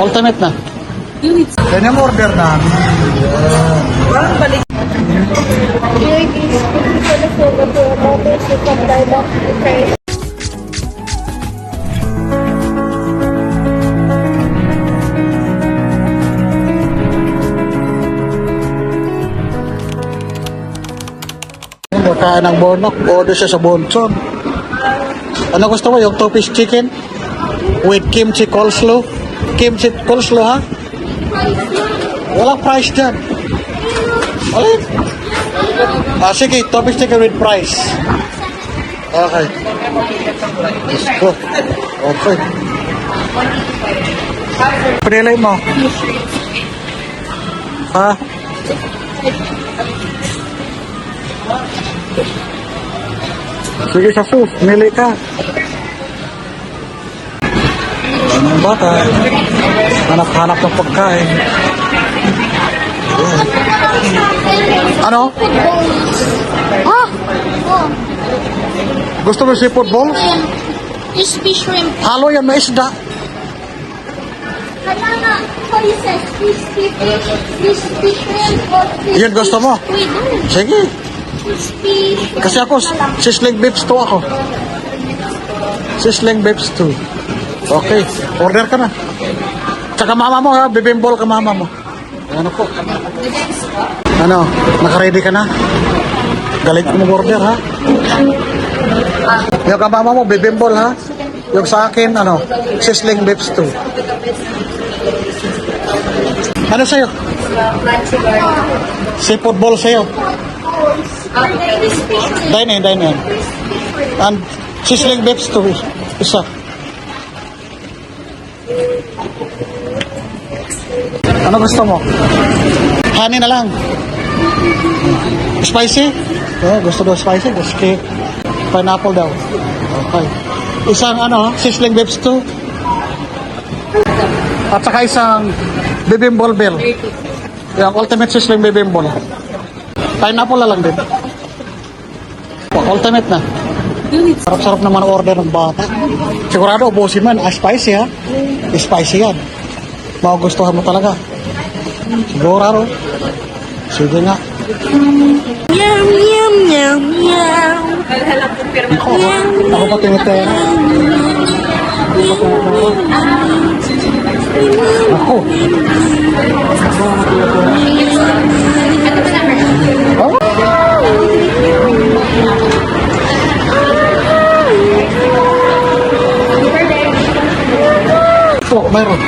Ultimate na. Yan yung order namin. Parang balik. Makain ng Bornok, order siya sa Bonson. Ano gusto mo? Yung two-piece chicken? With kimchi coleslaw? Kimchi coleslaw, ha? Walang price dyan. Alin? Sige, two-piece chicken with price. Okay. Let's go. Okay. Pinili mo? Ha? Sige sa sus, mili ka. Anong bata? Hanap-hanap ng pagkain. Ano? Oh! Gusto mo seafood balls? Crispy shrimp. Halo yan, may isda. Kaya nga, what is it? Crispy shrimp or crispy Yan gusto mo? squid? Sige. Crispy shrimp. Kasi ako, sizzling beefs to ako. Sizzling beefs to. Okay, order ka na. Tsaka mama mo ha, bibimbol ka mama mo. Ano po? Ano, nakaready ka na? Galit mo order ha? Yung ka mama mo, bibimbol ha? Yung sa akin, ano, sizzling beefs to. Ano sa'yo? Seafood ball sa'yo. Dine in. And sizzling beefs to isa. Ano gusto mo? Honey na lang. Spicy? Gusto daw spicy. Gusto pineapple daw. Okay. Isang ano, sizzling beefs to. At saka isang bibimbol bell. Yung ultimate sizzling bibimbol. Pineapple na lang din. Ultimate na. Sarap-sarap naman order ng bata. Sigurado ubusin man. Spicy ha? Spicy yan. Magugustuhan mo talaga. Sigurado. Sige nga. Meow, meow, meow, meow. Ako pa tinitera. Ako. Ito, mayroon.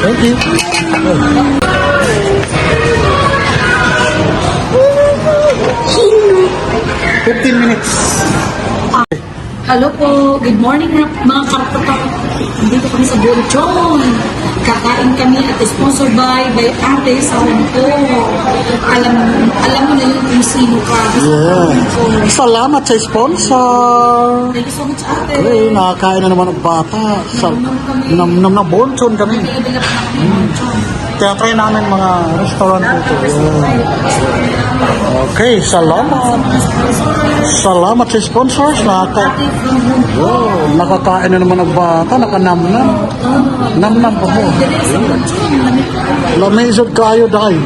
Thank you. 15 minutes. Hello po, good morning mga kartatak. Dito kami sa Bonchon. Kakain kami at sponsored by Ate Santo. Alam mo na yun kung sino ka. Yeah. Salamat sa sponsor. Thank you so much, Ate. Okay, nakakain na naman ang bata. Nam na Bonchon kami. Kaya try namin mga restaurant dito. Yeah. Okay, salamat. Salamat sa sponsors. Nakakain na naman ang bata. Nakanamnam. Namnam pa mo. Lamizod kayo dahil.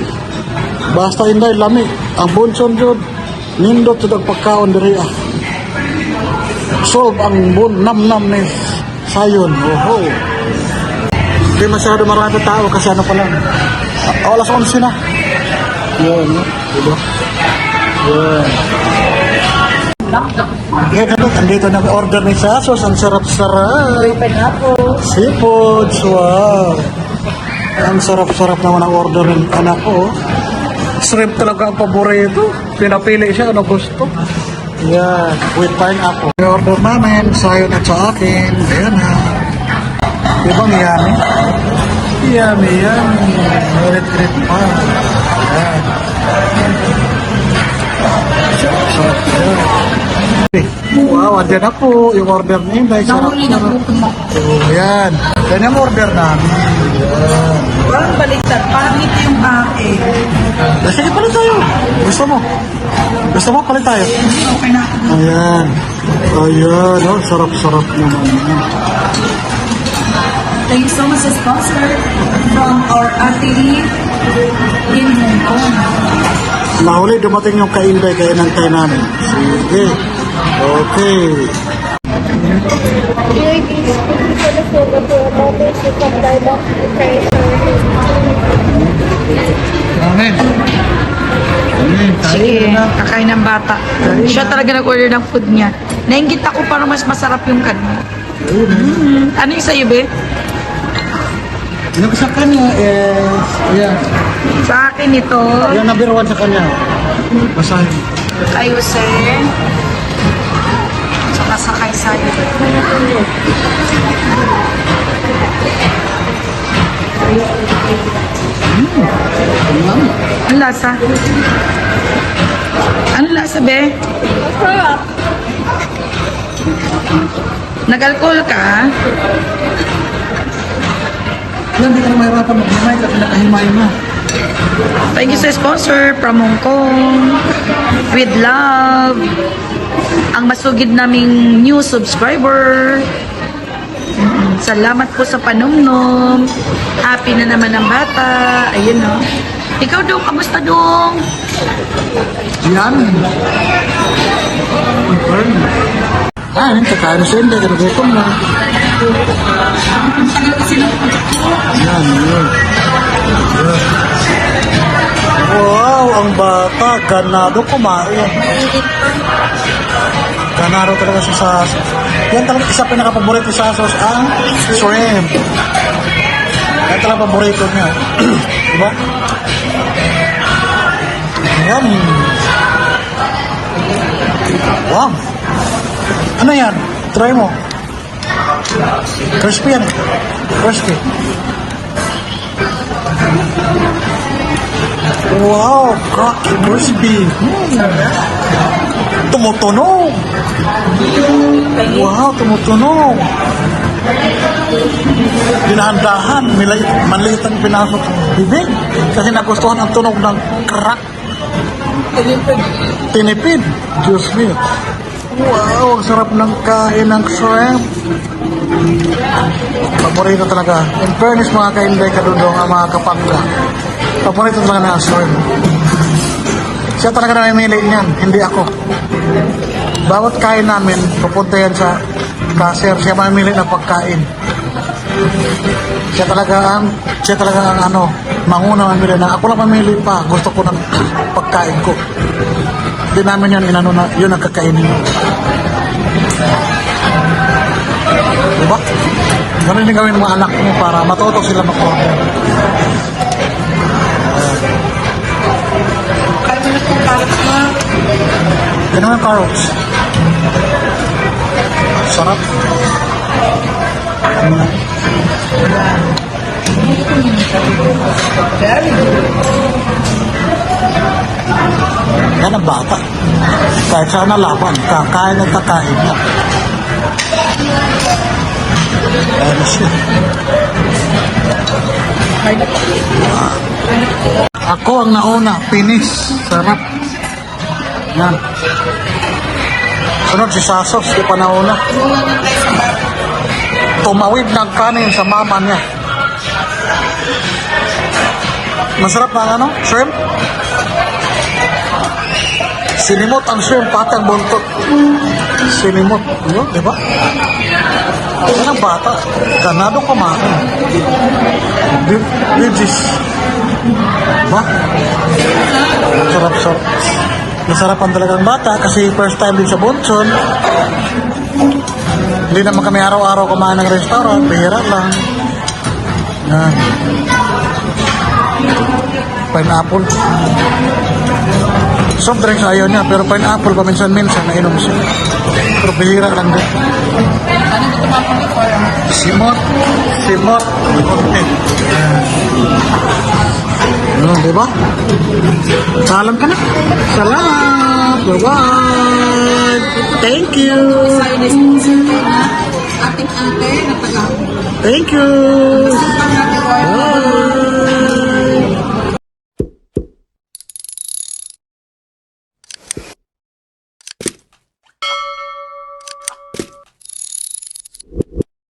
Basta hindi lami. Ang Bonchon jud. Nindot sa pagkaon diri ah. Solve ang namnam ni sayon. Oho. Hindi masyado marami tao kasi ano pa lang. Alas 11 na. Yun. Diba? Yun. Andito na order ni Sasos. Ang sarap-sarap. Seafoods. Wow. Ang sarap-sarap naman ang order ng anak ko. Shrimp talaga ang paborito. Pinapili siya. Ano gusto? Yan. With pineapple. Order namin. Sayon at sa akin. Ayan ha. Ibang yummy. Yummy. Red pa. Ayan. Wow, andyan na po yung order niyo. Sarap. Ayan. Yan yung order namin. Ayan. Parang baliktad. Parang ito yung akin. Sige pala tayo. Gusto mo? Gusto mo, palit tayo. Okay na. Ayan. Ayan. Oh, sarap-sarap naman. Thank you so much, sponsor from our athlete in Hong Kong. Mahuli, dumating yung kainday kaya nantay namin. Sige. Okay. Here it is. For the photo for a moment, you can buy back the price. Amen. Amen. Sige, kakain ng bata. Siya talaga nag-order ng food niya. Nainggit ako para mas masarap yung kanya. Ano yung sa'yo, be? Yung sa kanya is, ayan. Sa akin ito, Yung number 1 sa kanya. Basahin. kay Jose. Saka sa kay Sayo. Ang lasa? Ano lasa, be? Sarap. Nag-alcohol ka? Yan, hindi ka na mahirapan mag-himay kasi nakahimay mo. Thank you sa sponsor from Hong Kong. With love. Ang masugid naming new subscriber. Salamat po sa panumnom. Happy na naman ang bata. Ayun o. Ikaw dong, kamusta dong? Yan. Ah, yung kakain na siya, hindi ka nagutom na. Yan, yun. Wow, ang bata, ganado kumain. Ganado talaga si Sasos. Yan talaga isa pinaka-paborito ni Sasos, ang shrimp. Yan talaga paborito niya. Diba? Yan. Wow. Ano yan? Try mo. Crispy yan. Crispy. Wow, crispy. Tumutunog. Wow, tumutunog. Dinahan-dahan, maliit ang pinasok sa bibig kasi nagustuhan ang tunog ng crack. Tinipid. Diyos me. Wow, ang sarap ng kain ng shrimp. Paborito talaga. In fairness, mga kainday kadudong ang mga kapangga. Paborito talaga ng shrimp. Siya talaga namimili niyan, hindi ako. Bawat kain namin, pupunta yan sa cashier, siya mamimili ng pagkain. Siya talaga ang ano, manguna mamili na ako lang mamili pa, gusto ko ng pagkain ko. Hindi namin yan inano na, yun ang kakainin mo. Diba? Ganun din gawin mga anak mo para matuto sila mag-order. Ganun ang carrots. Sarap. Yan ang bata. Kahit saan na laban, kakain at kakain na. Ayan na siya. Ako ang nauna, finish. Sarap. Yan. Sunod si Sasos, di pa nauna. Tumawid ng kanin sa mama niya. Masarap na ano? Shrimp? Sinimot ang shrimp, pati ang buntot. Sinimot. Yun, di ba? Yan ang bata. Ganado kumain. Bridges. Diba? Sarap-sarap. Nasarapan talagang bata kasi first time din sa Bunson. Hindi naman kami araw-araw kumain ng restaurant. Bihira lang. Yan. Pineapple. Soft drinks ayaw niya, pero pineapple paminsan-minsan nainom siya. Pero bihira lang din. Simot. Simot. Diba? Salam ka na. Salamat. Bye-bye. Thank you. Ating ate na taga. Thank you. Bye.